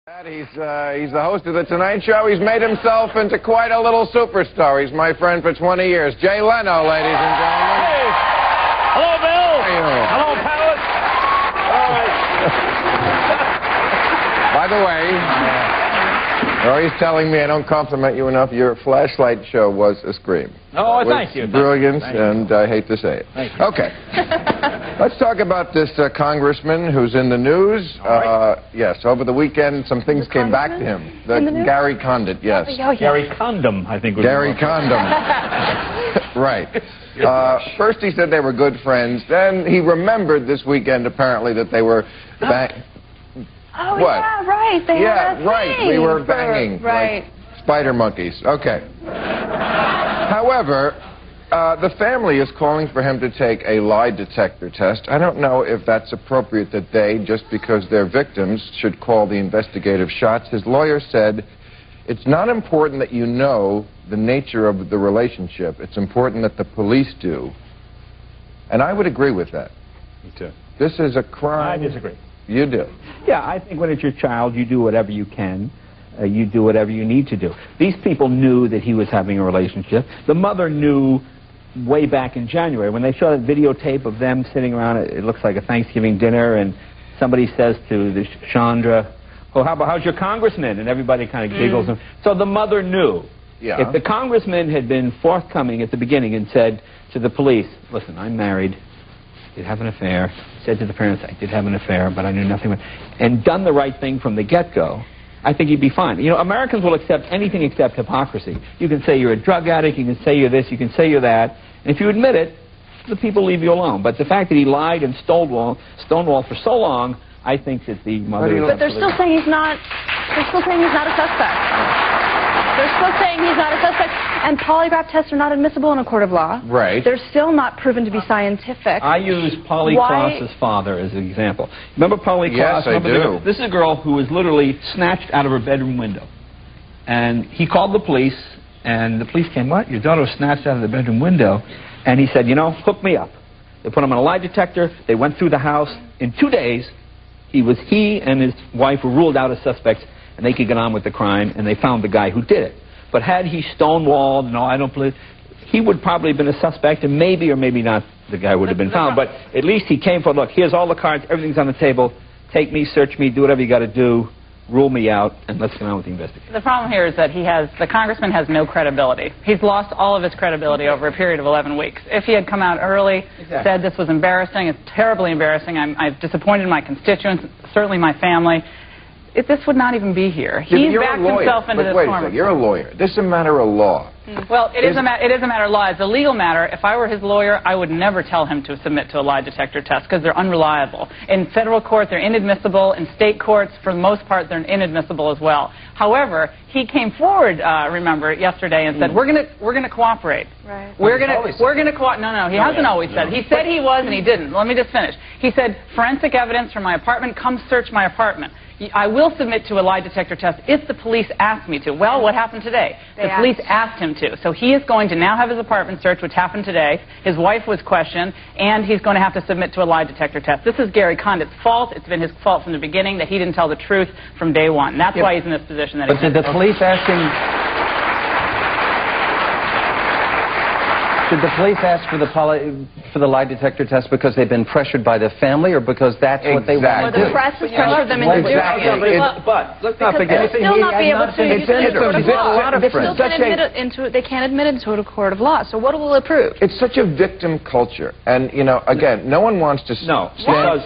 He's the host of The Tonight Show. He's made himself into quite a little superstar. He's my friend for 20 years. Jay Leno, ladies and gentlemen. Hey! Hello, Bill! How are you? Hello, Panelists! All right. By the way, they're always telling me I don't compliment you enough. Your flashlight show was a scream. Oh, thank you. Brilliant, thank you. And I hate to say it. Thank you. Okay. Let's talk about this congressman who's in the news. Right. Yes, over the weekend, some things came back to him. Gary Condit, yes. Oh, yeah. Gary Condom, I think. Gary Condom. Right. First he said they were good friends. Then he remembered this weekend, apparently, that they were Oh, what? yeah, right. They had a right. thing We were for- banging. Right. Like spider monkeys. Okay. However, the family is calling for him to take a lie detector test. I don't know if that's appropriate that they, just because they're victims, should call the investigative shots. His lawyer said, it's not important that you know the nature of the relationship. It's important that the police do. And I would agree with that. Me too. This is a crime. I disagree. You do. Yeah, I think when it's your child, you do whatever you can. You do whatever you need to do. These people knew that he was having a relationship. The mother knew way back in January when they showed that videotape of them sitting around. It looks like a Thanksgiving dinner, and somebody says to the Chandra, "Oh, how's your congressman?" And everybody kind of giggles. So the mother knew. Yeah. If the congressman had been forthcoming at the beginning and said to the police, "Listen, I'm married. Did have an affair," said to the parents, "I did have an affair, but I knew nothing about it," and done the right thing from the get-go, I think he'd be fine. You know, Americans will accept anything except hypocrisy. You can say you're a drug addict, you can say you're this, you can say you're that, and if you admit it, the people leave you alone. But the fact that he lied and stonewalled for so long, I think that the mother... But they're still saying he's not. They're still saying he's not a suspect. They're still saying he's not a suspect. And polygraph tests are not admissible in a court of law. Right. They're still not proven to be scientific. I use Polly Klaus's father as an example. Remember Polly Klaus? Yes, I do. This is a girl who was literally snatched out of her bedroom window. And he called the police, and the police came, "What? Your daughter was snatched out of the bedroom window?" And he said, "You know, hook me up." They put him on a lie detector. They went through the house. In 2 days, he and his wife were ruled out as suspects, and they could get on with the crime, and they found the guy who did it. But had he stonewalled, no, I don't believe, he would probably have been a suspect, and maybe or maybe not the guy would have been found. But at least he came for, look, here's all the cards, everything's on the table, take me, search me, do whatever you got to do, rule me out, and let's get on with the investigation. The problem here is that the congressman has no credibility. He's lost all of his credibility over a period of 11 weeks. If he had come out early, said this was embarrassing, it's terribly embarrassing, I've disappointed my constituents, certainly my family, this would not even be here. He's backed himself into this Wait a form. second, you're a lawyer. This is a matter of law. Well, it is a matter of law. It's a legal matter. If I were his lawyer, I would never tell him to submit to a lie detector test because they're unreliable. In federal court, they're inadmissible. In state courts, for the most part, they're inadmissible as well. However, he came forward, remember, yesterday and said, "We're gonna cooperate. Right. We're gonna cooperate." No, he hasn't always said. He said he was, and he didn't. Let me just finish. He said, "Forensic evidence from my apartment. Come search my apartment. I will submit to a lie detector test if the police ask me to." Well, what happened today? The police asked him to. So he is going to now have his apartment searched, which happened today. His wife was questioned, and he's going to have to submit to a lie detector test. This is Gary Condit's fault. It's been his fault from the beginning that he didn't tell the truth from day one. That's why he's in this position that he's in. But did the police ask him... Did the police ask for the lie detector test because they've been pressured by the family, or because that's what they want to do? The press has pressured them into doing it. But let's not forget... They'll still not be able to use it in a court of law. They still Such can't admit it they can't admit it into a court of law. So what will it prove? It's such a victim culture. And, you know, again, no one wants to No. stand...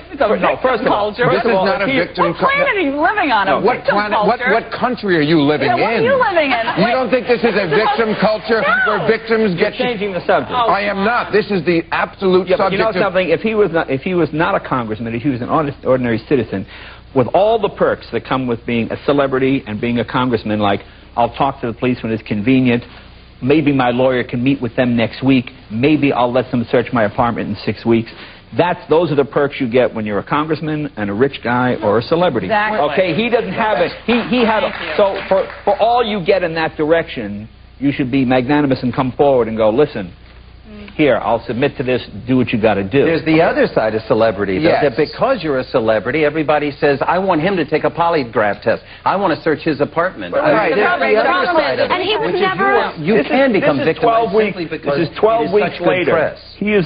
First of all, This is not a victim What planet are you living on? A What victim planet? culture? What country are you living What are in? you living in? You don't think this is a victim culture where victims get... changing the subject. I am not. This is the absolute Yeah, but subject you know something? If he was not a congressman, if he was an ordinary citizen, with all the perks that come with being a celebrity and being a congressman, like I'll talk to the police when it's convenient, maybe my lawyer can meet with them next week, maybe I'll let them search my apartment in 6 weeks. Those are the perks you get when you're a congressman and a rich guy or a celebrity. Exactly. Okay, he doesn't have it. He had so for all you get in that direction, you should be magnanimous and come forward and go, listen, Here, I'll submit to this, do what you got to do. There's the other side of celebrity, though, that because you're a celebrity, everybody says, I want him to take a polygraph test. I want to search his apartment. Right. The other side of it, and he was which never... you can become victimized simply because this is 12 weeks later. He is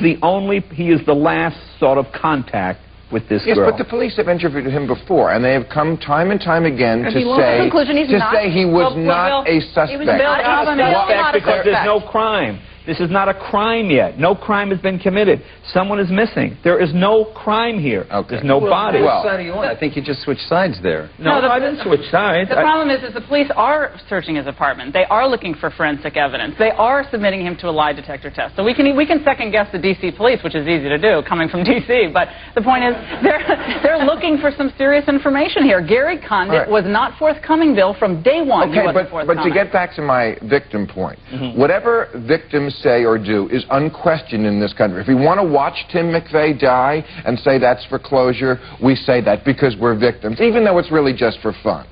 the last sort of contact with this girl. Yes, but the police have interviewed him before, and they have come time and time again to say he was not a suspect. He was not a suspect because there's no crime. This is not a crime yet. No crime has been committed. Someone is missing. There is no crime here. Okay. There's no body. Which side are you on? I think you just switched sides there. No, I didn't switch sides. The problem is the police are searching his apartment. They are looking for forensic evidence. They are submitting him to a lie detector test. So we can second guess the D.C. police, which is easy to do, coming from D.C. But the point is, they're looking for some serious information here. Gary Condit was not forthcoming, Bill, from day one. Okay, but to get back to my victim point, whatever victims say or do is unquestioned in this country. If we want to watch Tim McVeigh die and say that's for closure, we say that because we're victims, even though it's really just for fun.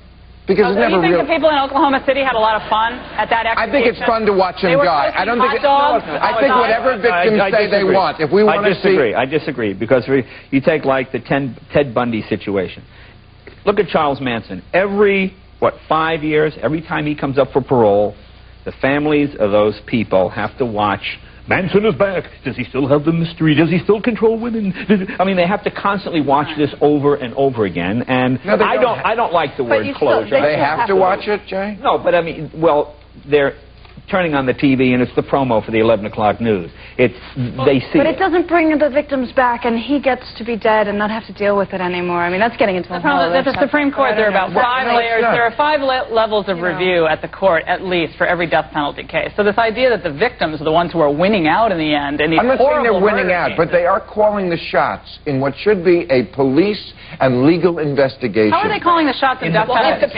Because it's never you think the people in Oklahoma City had a lot of fun at that execution? I think it's fun to watch him die. I don't think it's... I think whatever victims say they want. If we want to see... I disagree, because you take like the Ted Bundy situation. Look at Charles Manson. Every, 5 years, every time he comes up for parole, the families of those people have to watch. Manson is back. Does he still have the mystery? Does he still control women? I mean, they have to constantly watch this over and over again. And no, I don't like the word closure. They have to watch it, Jay? No, but I mean, well, they're turning on the TV, and it's the promo for the 11 o'clock news. They see But it doesn't bring the victims back, and he gets to be dead and not have to deal with it anymore. I mean, that's getting into the problem. At the Supreme Court, there are about 5 layers. There are 5 levels of review at the court, at least, for every death penalty case. So this idea that the victims are the ones who are winning out in the end, and I'm not saying they're winning out, but they are calling the shots in what should be a police and legal investigation. How are they calling the shots in death penalty?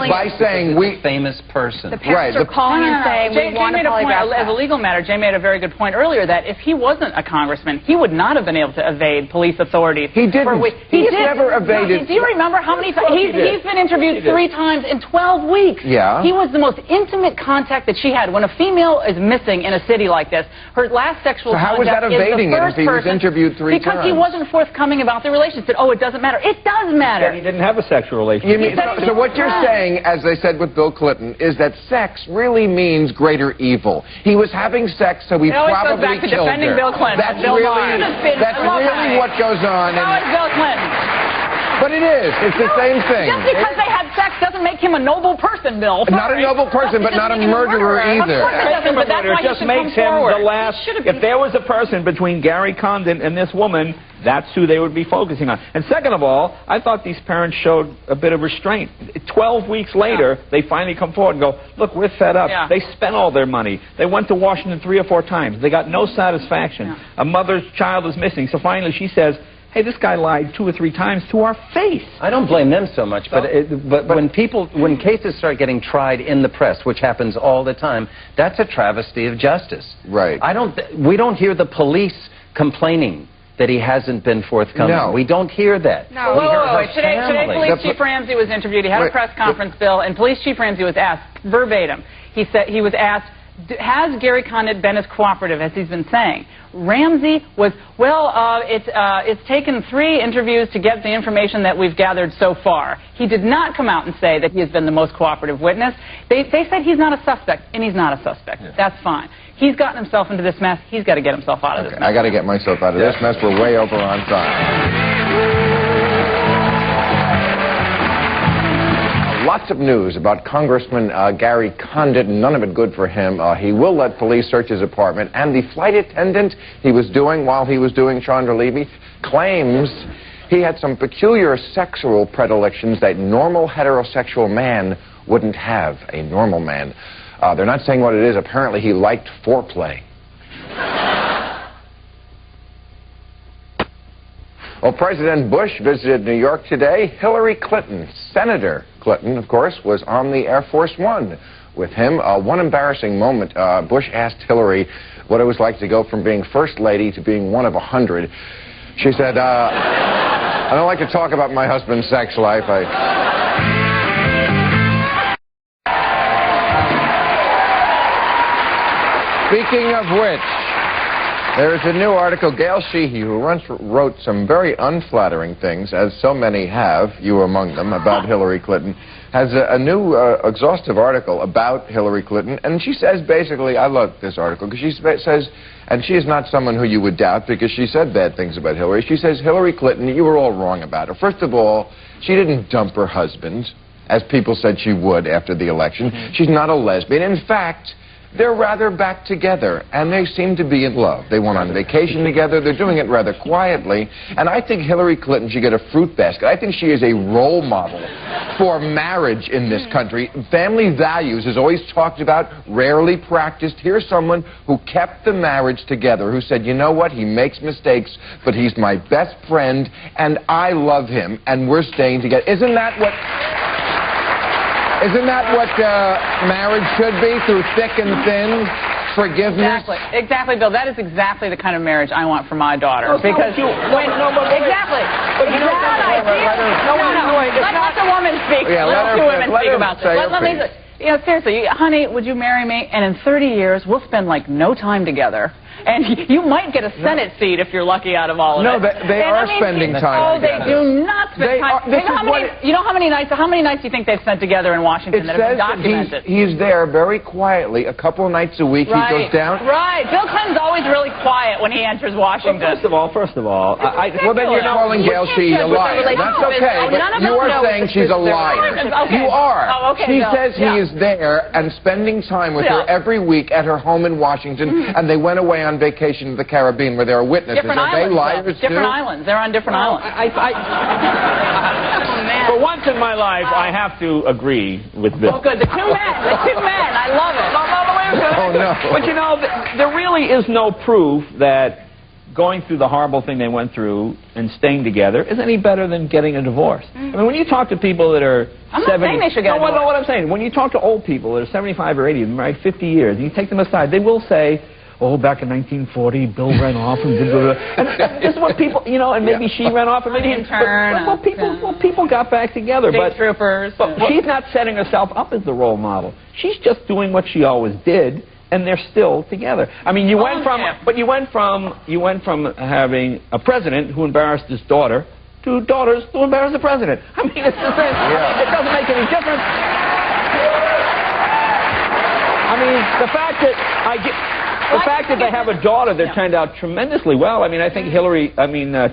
By saying we famous person. The parents are calling and saying we want a polygraph test. As a legal matter, Jay made a very good point earlier that if he wasn't a congressman, he would not have been able to evade police authorities. He didn't. He's never evaded. Do you remember how many times? He's been interviewed 3 times in 12 weeks. Yeah. He was the most intimate contact that she had. When a female is missing in a city like this, her last sexual contact how was that evading it if he was interviewed 3 times? Because he wasn't forthcoming about the relationship. Oh, it doesn't matter. It does matter. He didn't have a sexual relationship. So what you're saying, as they said with Bill Clinton, is that sex really means greater evil. He was having sex, so he probably killed her. Bill Clinton. That's really what goes on. How is Bill Clinton? But it is. It's the same thing. Just because they had sex doesn't make him a noble person, Bill. Not a noble person, but not a murderer either. It just makes him the last. If there was a person between Gary Condon and this woman, that's who they would be focusing on. And second of all, I thought these parents showed a bit of restraint. 12 weeks later, they finally come forward and go, look, we're fed up. Yeah. They spent all their money. They went to Washington 3 or 4 times. They got no satisfaction. Yeah. A mother's child is missing. So finally she says, hey, this guy lied 2 or 3 times to our face. I don't blame them so much, but when cases start getting tried in the press, which happens all the time, that's a travesty of justice. Right. We don't hear the police complaining that he hasn't been forthcoming. No. We don't hear that. No. Whoa. Today Police Chief Ramsey was interviewed. He had a press conference, Bill, and Police Chief Ramsey was asked, verbatim, he was asked, has Gary Condit been as cooperative as he's been saying? Ramsey was, it's taken 3 interviews to get the information that we've gathered so far. He did not come out and say that he has been the most cooperative witness. They said he's not a suspect, and he's not a suspect. Yeah. That's fine. He's gotten himself into this mess. He's got to get himself out of this mess. I got to get myself out of this mess. We're way over on time. Lots of news about Congressman Gary Condit, none of it good for him. He will let police search his apartment, and the flight attendant he was doing while he was doing Chandra Levy claims he had some peculiar sexual predilections that normal heterosexual man wouldn't have, a normal man. They're not saying what it is. Apparently he liked foreplay. Well, President Bush visited New York today. Hillary Clinton, Senator Clinton, of course, was on the Air Force One with him. One embarrassing moment, Bush asked Hillary what it was like to go from being First Lady to being one of 100. She said, I don't like to talk about my husband's sex life. Speaking of which, there is a new article. Gail Sheehy, who once wrote some very unflattering things, as so many have, you among them, about Hillary Clinton, has a new exhaustive article about Hillary Clinton. And she says, basically, I love this article, because she says, and she is not someone who you would doubt, because she said bad things about Hillary. She says, Hillary Clinton, you were all wrong about her. First of all, she didn't dump her husband, as people said she would after the election. She's not a lesbian. In fact, they're rather back together, and they seem to be in love. They went on vacation together. They're doing it rather quietly. And I think Hillary Clinton should get a fruit basket. I think she is a role model for marriage in this country. Family values is always talked about, rarely practiced. Here's someone who kept the marriage together, who said, you know what, he makes mistakes, but he's my best friend, and I love him, and we're staying together. Isn't that what marriage should be, through thick and thin? Forgiveness? Exactly, Bill. That is exactly the kind of marriage I want for my daughter. Exactly. Let the woman speak. Yeah, let two women speak about this. Let me, seriously, honey, would you marry me? And in 30 years, we'll spend like no time together. And you might get a Senate seat if you're lucky out of all of it. No, they are spending time together. They do not spend time. You know how many nights do you think they've spent together in Washington that have been documented? He's there very quietly, a couple of nights a week. He goes down. Right. Bill Clinton's always really quiet when he enters Washington. Well, first of all, well, then you're calling Gail Sheehy a liar. That's okay, but you are saying she's a liar. You are. Oh, okay, she says he is there and spending time with her every week at her home in Washington, and they went away on vacation to the Caribbean where there are witnesses. Different are islands, they liars too? Different islands. They're on different islands. For once in my life, I have to agree with Bill. Oh, good. The two men. I love it. Oh, no. But, you know, there really is no proof that going through the horrible thing they went through and staying together is any better than getting a divorce. I mean, when you talk to people that are I'm not saying they should get a divorce. No, what I'm saying, when you talk to old people that are 75 or 80, married 50 years, and you take them aside, they will say, oh, back in 1940, Bill ran off and blah, blah, blah. And this is what people, you know, and maybe she ran off and maybe people got back together. State troopers. But she's not setting herself up as the role model. She's just doing what she always did, and they're still together. I mean, you went from having a president who embarrassed his daughter to daughters who embarrass the president. I mean, it's the same. It doesn't make any difference. I mean, the fact that they have a daughter that turned out tremendously well. I mean, I think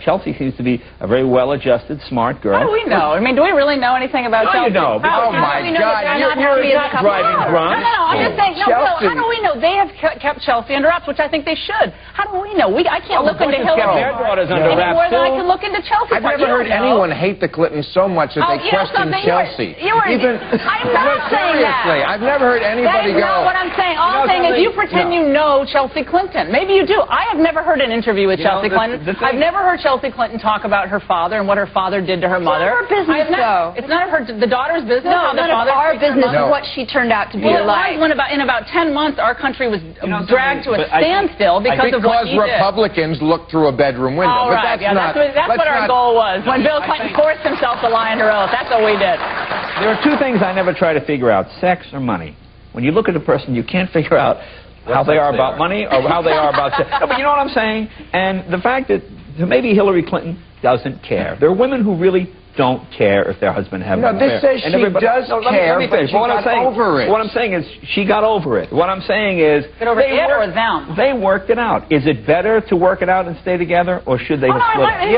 Chelsea seems to be a very well-adjusted, smart girl. How do we know? I mean, do we really know anything about Chelsea? You know. Oh, my God. You're not driving drunk. No, I'm just saying, Bill, how do we know? They have kept Chelsea under wraps, which I think they should. How do we know? I can't look into Hillary their daughters under any wraps more than I can look into Chelsea. I've never heard anyone hate the Clintons so much that they question Chelsea. I'm not saying that. Seriously, I've never heard anybody go. That's not what I'm saying. All I'm saying is you pretend you know Chelsea Clinton. Maybe you do. I have never heard an interview with Chelsea Clinton. I've never heard Chelsea Clinton talk about her father and what her father did to her mother. It's not her business, though. It's not the daughter's business. No, none of our business is what she turned out to be like. When in about 10 months, our country was dragged to a standstill because of what he did. Because Republicans looked through a bedroom window. All right, that's what our goal was. When Bill Clinton forced himself to lie under oath, that's what we did. There are two things I never try to figure out: sex or money. When you look at a person, you can't figure out how they are about money or how they are about sex. No, but you know what I'm saying? And the fact that maybe Hillary Clinton doesn't care. There are women who really don't care if their husband has an affair. No, this says she does care, but she got over it. What I'm saying is she got over it. What I'm saying is they worked it out. Is it better to work it out and stay together, or should they have split it?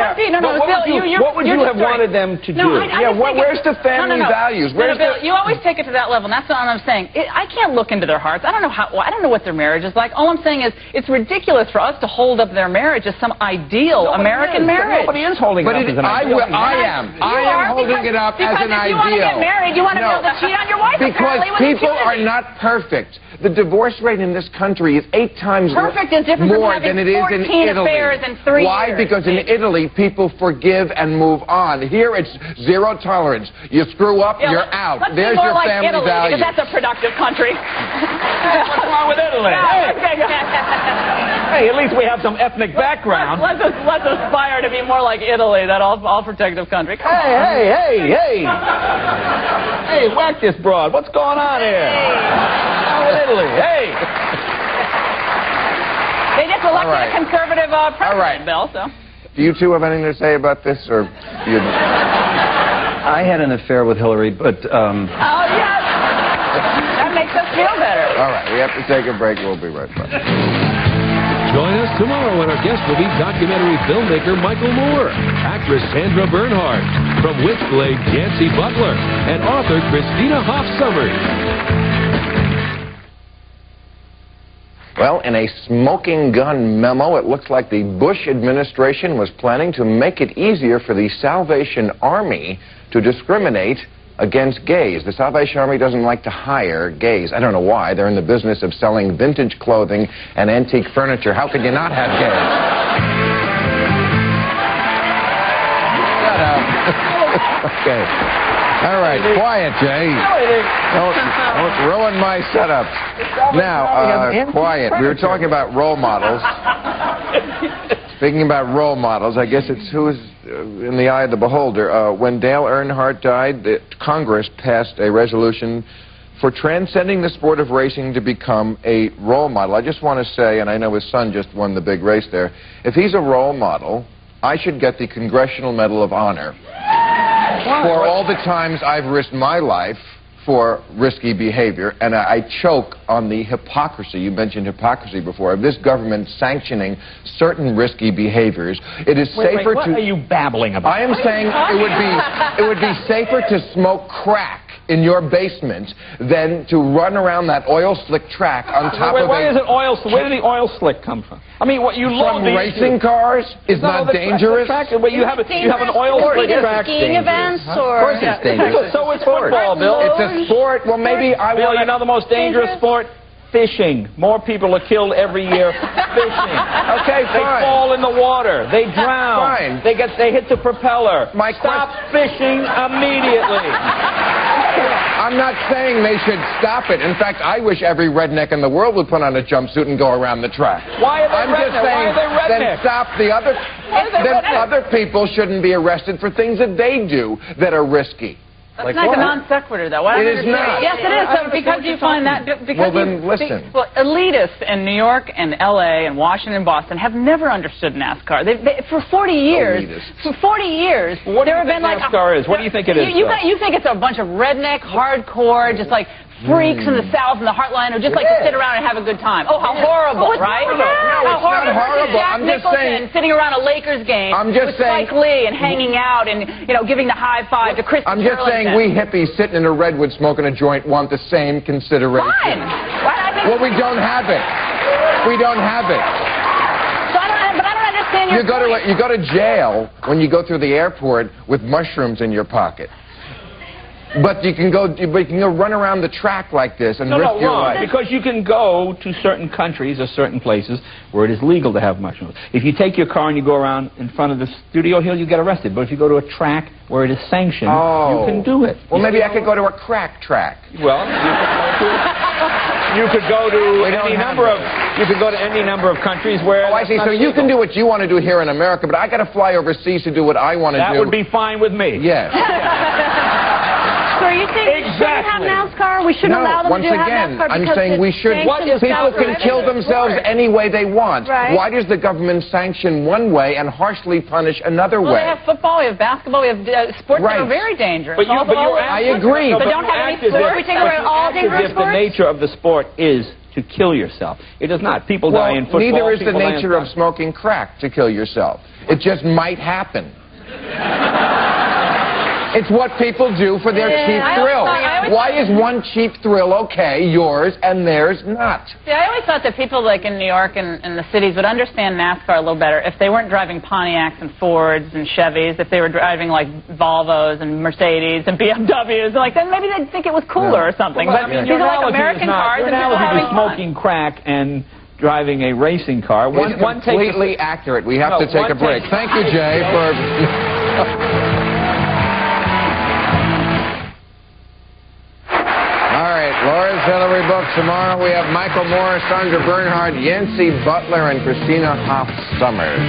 What would you have wanted them to do? Where's the family values? Bill, you always take it to that level, and that's not what I'm saying. I can't look into their hearts. I don't know what their marriage is like. All I'm saying is it's ridiculous for us to hold up their marriage as some ideal American marriage. Nobody is holding it up as an ideal. I am holding it up as an ideal. If you want to get married, you want to be able to cheat on your wife. Because people are not perfect. The divorce rate in this country is 8 times more than it is in Italy. Why? Because in Italy, people forgive and move on. Here, it's zero tolerance. You screw up, you're out. There's your family value. Because that's a productive country. What's wrong with Italy? Hey, at least we have some ethnic background. Let's aspire to be more like Italy, that all-protective country. Hey, whack this broad. What's going on here? What's wrong with Italy? Hey. They just elected a conservative president, Bill, so. Do you two have anything to say about this, or you... I had an affair with Hillary, but, Oh, yes! That makes us feel better. All right, we have to take a break. We'll be right back. Join us tomorrow when our guest will be documentary filmmaker Michael Moore, actress Sandra Bernhard, from Witchblade Yancey Butler, and author Christina Hoff Sommers. Well, in a smoking gun memo, it looks like the Bush administration was planning to make it easier for the Salvation Army to discriminate against gays. The Salvation Army doesn't like to hire gays. I don't know why. They're in the business of selling vintage clothing and antique furniture. How could you not have gays? Shut up. Okay. All right, quiet, Jay. Don't ruin my setup. Now, quiet. We were talking about role models. Speaking about role models, I guess it's who's in the eye of the beholder. When Dale Earnhardt died, Congress passed a resolution for transcending the sport of racing to become a role model. I just want to say, and I know his son just won the big race there, if he's a role model, I should get the Congressional Medal of Honor for all the times I've risked my life for risky behavior, and I choke on the hypocrisy. You mentioned hypocrisy before, of this government sanctioning certain risky behaviors. It is safer what to... are you babbling about? I am saying it would be safer to smoke crack in your basement than to run around that oil slick track on top of why is it oil? Where did the oil slick come from? I mean, what you from racing cars is not dangerous. But you have an oil slick track. Skiing events, or... of course it's dangerous. So it's football, Bill. It's a sport. Well, maybe I Bill, want you know the most dangerous sport? Fishing. More people are killed every year fishing. Okay, They fine. fall in the water. They drown. Fine. They hit the propeller. My Stop fishing immediately. I'm not saying they should stop it. In fact, I wish every redneck in the world would put on a jumpsuit and go around the track. Why are they I'm just redneck? saying, Why are they then redneck? stop the other. Then other people shouldn't be arrested for things that they do that are risky. That's like a non sequitur, though. It is not. Yes, it is. So because you find that... Because well, then listen. Well, elitists in New York and L.A. and Washington and Boston have never understood NASCAR. For 40 years... Elitists. For 40 years... What do there you have think been NASCAR is? What do you think it is? You think it's a bunch of redneck, hardcore, just like... freaks in the South and the Heartland who just like to sit around and have a good time. Oh, how horrible, right? No, it's not horrible. Jack I'm just Nicholson saying. sitting around a Lakers game with Spike Lee and hanging out and, you know, giving the high five to Chris I'm just saying we hippies sitting in a redwood smoking a joint want the same consideration. Fine. Well, we don't have it. We don't have it. So but I don't understand your point. You go to jail when you go through the airport with mushrooms in your pocket. But you can go run around the track like this and risk your life. Because you can go to certain countries or certain places where it is legal to have mushrooms. If you take your car and you go around in front of the Studio Hill, you get arrested. But if you go to a track where it is sanctioned, you can do it. Well, maybe I could go to a crack track. Well, you could go to any number of countries where. Oh, I see. So you can do what you want to do here in America, but I got to fly overseas to do what I want to do. That would be fine with me. Yes. So you think we shouldn't have NASCAR? We shouldn't allow them to have NASCAR because I'm saying we should. People can kill themselves any way they want. Right. Why does the government sanction one way and harshly punish another Well, way? we have football, we have basketball, we have sports that are very dangerous. I agree. But don't have any sports. We take away all dangerous If the nature of the sport is to kill yourself. It does not. People die in football. Neither is the nature of smoking crack to kill yourself. It just might happen. It's what people do for their cheap thrill. Why is one cheap thrill okay, yours, and theirs not? See, I always thought that people like in New York and the cities would understand NASCAR a little better if they weren't driving Pontiacs and Fords and Chevys, if they were driving like Volvos and Mercedes and BMWs, like then maybe they'd think it was cooler or something. Well, but these are like American cars and people are having fun. Smoking crack and driving a racing car. It's completely accurate. We have to take a break. Thank you, Jay, for... Laura's Hillary book. Tomorrow we have Michael Moore, Sandra Bernhard, Yancey Butler, and Christina Hoff Sommers.